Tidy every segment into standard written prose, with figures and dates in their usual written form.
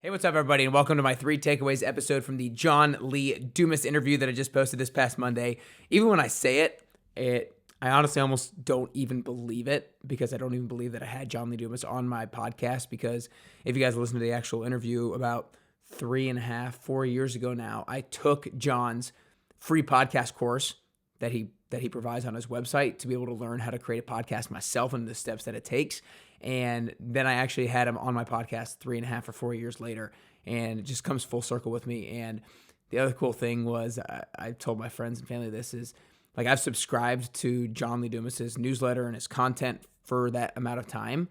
Hey, what's up, everybody, and welcome to my 3 takeaways episode from the John Lee Dumas interview that I just posted this past Monday. Even when I say I honestly almost don't even believe it, because I don't even believe that I had John Lee Dumas on my podcast, because if you guys listen to the actual interview about 3.5, 4 years ago now, I took John's free podcast course that he provides on his website to be able to learn how to create a podcast myself and the steps that it takes. And then I actually had him on my podcast 3.5 or 4 years later, and it just comes full circle with me. And the other cool thing was I told my friends and family this is, like, I've subscribed to John Lee Dumas's newsletter and his content for that amount of time.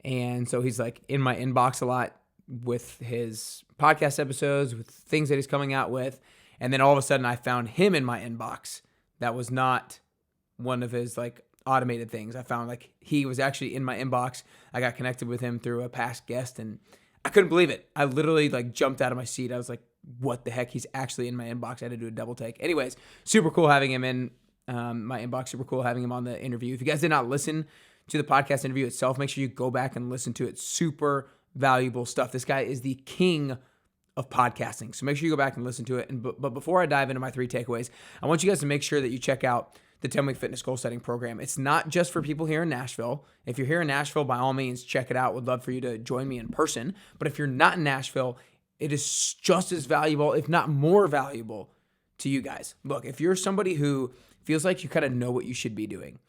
And so he's like in my inbox a lot with his podcast episodes, with things that he's coming out with. And then all of a sudden I found him in my inbox. That was not one of his like automated things. I found like he was actually in my inbox. I got connected with him through a past guest, and I couldn't believe it. I literally like jumped out of my seat. I was like, what the heck? He's actually in my inbox. I had to do a double take. Anyways, super cool having him in my inbox. Super cool having him on the interview. If you guys did not listen to the podcast interview itself, make sure you go back and listen to it. Super valuable stuff. This guy is the king of podcasting. So make sure you go back and listen to it. But before I dive into my 3 takeaways, I want you guys to make sure that you check out the 10-week fitness goal setting program. It's not just for people here in Nashville. If you're here in Nashville, by all means, check it out. Would love for you to join me in person. But if you're not in Nashville, it is just as valuable, if not more valuable, to you guys. Look, if you're somebody who feels like you kind of know what you should be doing,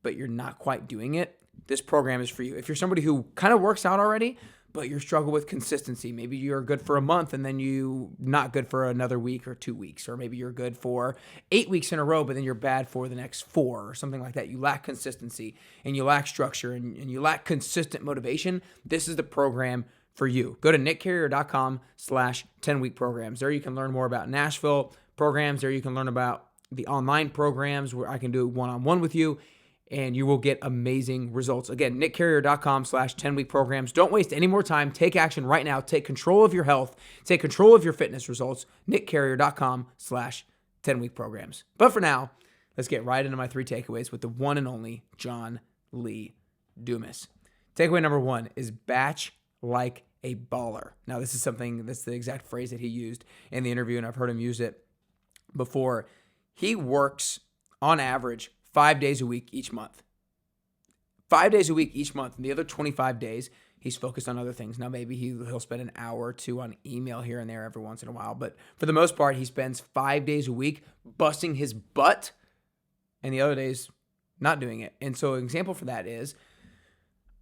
but you're not quite doing it, this program is for you. If you're somebody who kind of works out already, but you're struggling with consistency, maybe you're good for a month and then you not good for another week or 2 weeks, or maybe you're good for 8 weeks in a row, but then you're bad for the next 4 or something like that. You lack consistency and you lack structure and you lack consistent motivation. This is the program for you. Go to nickcarrier.com/10-week programs. There you can learn more about Nashville programs. There you can learn about the online programs where I can do one-on-one with you, and you will get amazing results. Again, nickcarrier.com/10-week programs. Don't waste any more time. Take action right now. Take control of your health. Take control of your fitness results. nickcarrier.com/10-week programs. But for now, let's get right into my 3 takeaways with the one and only John Lee Dumas. Takeaway number 1 is batch like a baller. Now, this is that's the exact phrase that he used in the interview, and I've heard him use it before. He works on average 5 days a week each month. 5 days a week each month. And the other 25 days, he's focused on other things. Now, maybe he'll spend an hour or 2 on email here and there every once in a while. But for the most part, he spends 5 days a week busting his butt, and the other days not doing it. And so an example for that is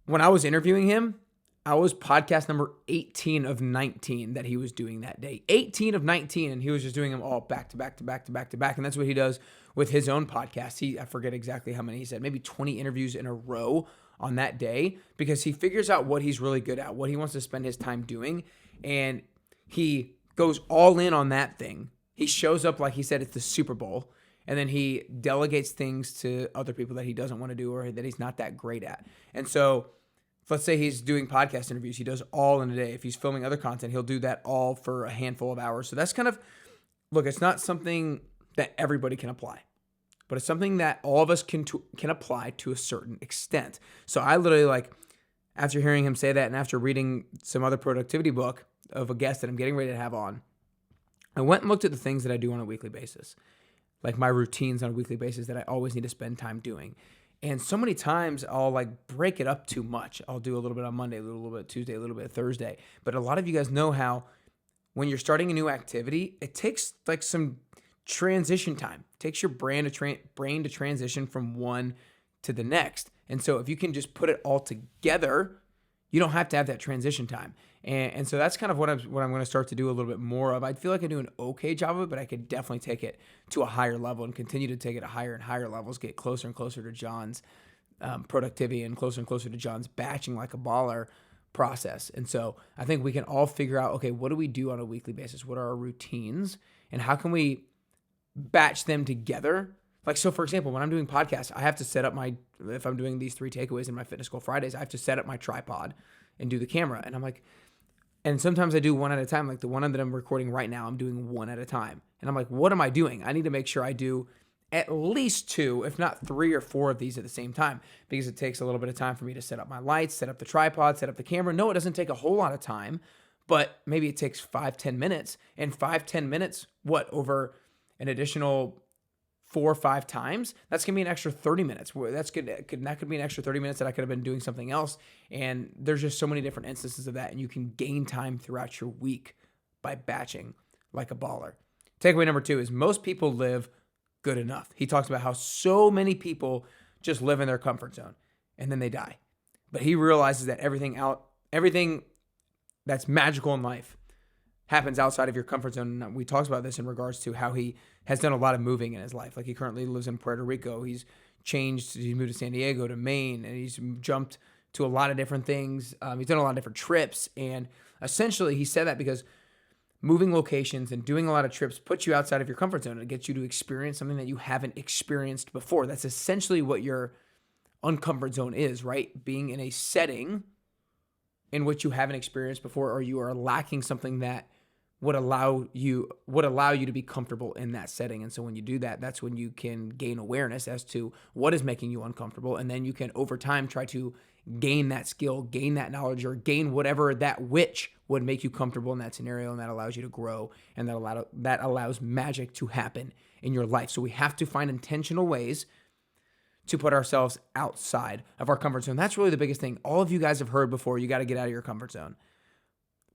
when I was interviewing him, I was podcast number 18 of 19 that he was doing that day. 18 of 19, and he was just doing them all back to back to back to back to back. And that's what he does with his own podcast. I forget exactly how many he said, maybe 20 interviews in a row on that day, because he figures out what he's really good at, what he wants to spend his time doing, and he goes all in on that thing. He shows up like he said it's the Super Bowl, and then he delegates things to other people that he doesn't want to do or that he's not that great at. And so let's say he's doing podcast interviews. He does all in a day. If he's filming other content, he'll do that all for a handful of hours. So that's kind of, look, it's not something that everybody can apply, but it's something that all of us can apply to a certain extent. So I literally, like, after hearing him say that and after reading some other productivity book of a guest that I'm getting ready to have on, I went and looked at the things that I do on a weekly basis, like my routines on a weekly basis that I always need to spend time doing. And so many times I'll like break it up too much. I'll do a little bit on Monday, a little bit Tuesday, a little bit Thursday. But a lot of you guys know how when you're starting a new activity, it takes like some transition time. It takes your brain to transition from one to the next. And so if you can just put it all together, you don't have to have that transition time. And so that's kind of what I'm going to start to do a little bit more of. I feel like I do an okay job of it, but I could definitely take it to a higher level and continue to take it to higher and higher levels, get closer and closer to John's productivity and closer to John's batching like a baller process. And so I think we can all figure out, okay, what do we do on a weekly basis? What are our routines? And how can we batch them together? Like, so for example, when I'm doing podcasts, I have to set up if I'm doing these 3 takeaways in my Fitness Goal Fridays, I have to set up my tripod and do the camera. And I'm like, and sometimes I do one at a time. Like the one that I'm recording right now, I'm doing one at a time. And I'm like, what am I doing? I need to make sure I do at least 2, if not 3 or 4 of these at the same time, because it takes a little bit of time for me to set up my lights, set up the tripod, set up the camera. No, it doesn't take a whole lot of time, but maybe it takes 5-10 minutes, and 5-10 minutes, over an additional 4 or 5 times, that's going to be an extra 30 minutes. That's good. That could be an extra 30 minutes that I could have been doing something else. And there's just so many different instances of that. And you can gain time throughout your week by batching like a baller. Takeaway number 2 is most people live good enough. He talks about how so many people just live in their comfort zone and then they die. But he realizes that everything that's magical in life happens outside of your comfort zone. And we talked about this in regards to how he has done a lot of moving in his life. Like he currently lives in Puerto Rico. He's moved to San Diego, to Maine, and he's jumped to a lot of different things. He's done a lot of different trips. And essentially he said that because moving locations and doing a lot of trips puts you outside of your comfort zone. It gets you to experience something that you haven't experienced before. That's essentially what your uncomfort zone is, right? Being in a setting in which you haven't experienced before, or you are lacking something that would allow you to be comfortable in that setting. And so when you do that, that's when you can gain awareness as to what is making you uncomfortable. And then you can over time try to gain that skill, gain that knowledge, or gain whatever that which would make you comfortable in that scenario. And that allows you to grow, and that allows magic to happen in your life. So we have to find intentional ways to put ourselves outside of our comfort zone. That's really the biggest thing. All of you guys have heard before, you got to get out of your comfort zone.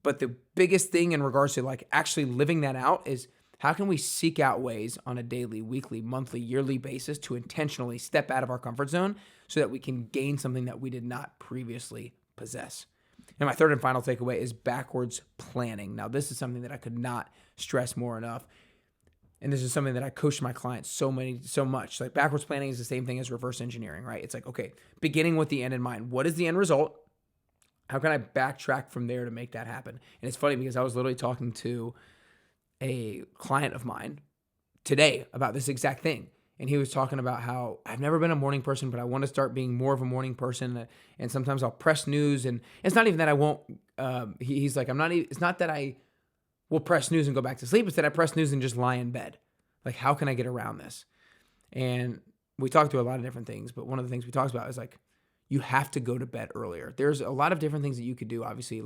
But the biggest thing in regards to like actually living that out is how can we seek out ways on a daily, weekly, monthly, yearly basis to intentionally step out of our comfort zone so that we can gain something that we did not previously possess. And my third and final takeaway is backwards planning. Now, this is something that I could not stress more enough. And this is something that I coach my clients so much. Like backwards planning is the same thing as reverse engineering, right? It's like, okay, beginning with the end in mind. What is the end result? How can I backtrack from there to make that happen? And it's funny because I was literally talking to a client of mine today about this exact thing. And he was talking about how I've never been a morning person, but I want to start being more of a morning person. And sometimes I'll press snooze, and it's not even that I won't, he's like, it's not that I will press snooze and go back to sleep. It's that I press snooze and just lie in bed. Like, how can I get around this? And we talked to a lot of different things, but one of the things we talked about is like, you have to go to bed earlier. There's a lot of different things that you could do, obviously,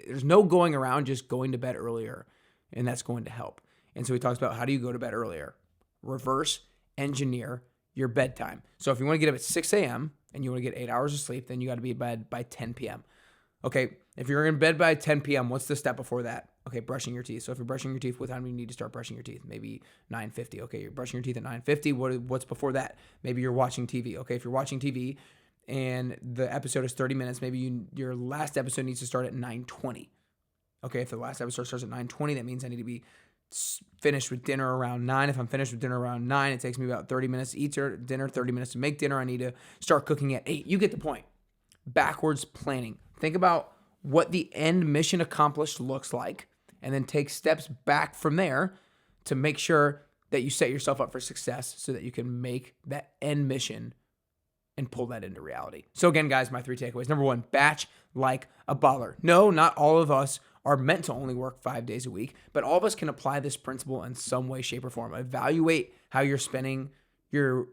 there's no going around just going to bed earlier, and that's going to help. And so he talks about how do you go to bed earlier? Reverse engineer your bedtime. So if you want to get up at 6 a.m. and you want to get 8 hours of sleep, then you got to be in bed by 10 p.m. Okay, if you're in bed by 10 p.m., what's the step before that? Okay, brushing your teeth. So if you're brushing your teeth, what time do you need to start brushing your teeth? Maybe 9:50. Okay, you're brushing your teeth at 9:50. What's before that? Maybe you're watching TV. Okay, if you're watching TV and the episode is 30 minutes, maybe your last episode needs to start at 9:20. Okay, if the last episode starts at 9:20, that means I need to be finished with dinner around 9. If I'm finished with dinner around 9, it takes me about 30 minutes to eat dinner, 30 minutes to make dinner. I need to start cooking at 8. You get the point. Backwards planning. Think about what the end mission accomplished looks like, and then take steps back from there to make sure that you set yourself up for success so that you can make that end mission and pull that into reality. So again, guys, my 3 takeaways. Number 1, batch like a baller. No, not all of us are meant to only work 5 days a week, but all of us can apply this principle in some way, shape, or form. Evaluate how you're spending your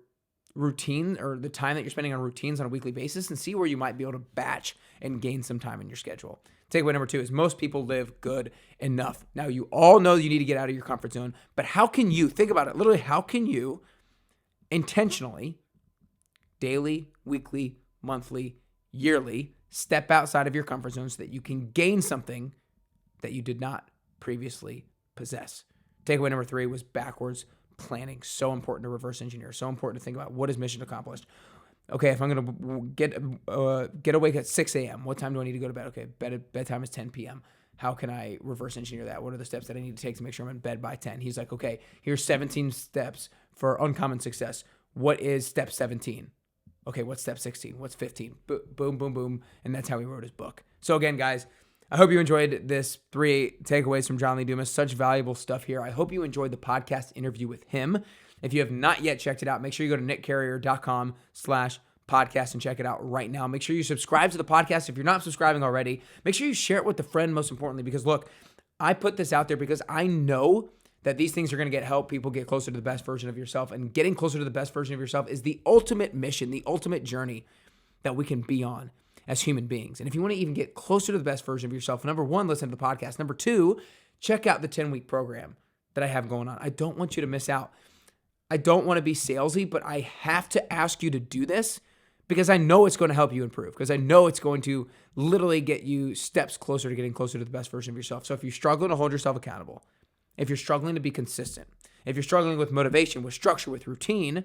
routine or the time that you're spending on routines on a weekly basis and see where you might be able to batch and gain some time in your schedule. Takeaway number 2 is most people live good enough. Now, you all know you need to get out of your comfort zone, but how can you, think about it, literally, how can you intentionally, daily, weekly, monthly, yearly, step outside of your comfort zone so that you can gain something that you did not previously possess? Takeaway number 3 was backwards planning. So important to reverse engineer. So important to think about what is mission accomplished. Okay, if I'm going to get awake at 6 a.m., what time do I need to go to bed? Okay, bedtime is 10 p.m. How can I reverse engineer that? What are the steps that I need to take to make sure I'm in bed by 10? He's like, okay, here's 17 steps for uncommon success. What is step 17? Okay, what's step 16? What's 15? Boom, boom, boom. And that's how he wrote his book. So again, guys, I hope you enjoyed this 3 takeaways from John Lee Dumas. Such valuable stuff here. I hope you enjoyed the podcast interview with him. If you have not yet checked it out, make sure you go to nickcarrier.com/podcast and check it out right now. Make sure you subscribe to the podcast. If you're not subscribing already, make sure you share it with a friend, most importantly, because look, I put this out there because I know that these things are going to help people get closer to the best version of yourself, and getting closer to the best version of yourself is the ultimate mission, the ultimate journey that we can be on. as human beings. And if you want to even get closer to the best version of yourself, number one, listen to the podcast. Number two, check out the 10-week program that I have going on. I don't want you to miss out. I don't want to be salesy, but I have to ask you to do this because I know it's going to help you improve, because I know it's going to literally get you steps closer to getting closer to the best version of yourself. So if you're struggling to hold yourself accountable, if you're struggling to be consistent, if you're struggling with motivation, with structure, with routine,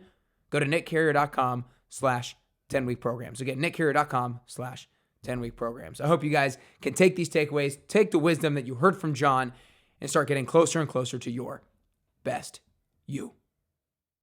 go to nickcarrier.com/10-week programs. Again, nickcarrier.com/10-week programs. I hope you guys can take these takeaways, take the wisdom that you heard from John, and start getting closer and closer to your best you.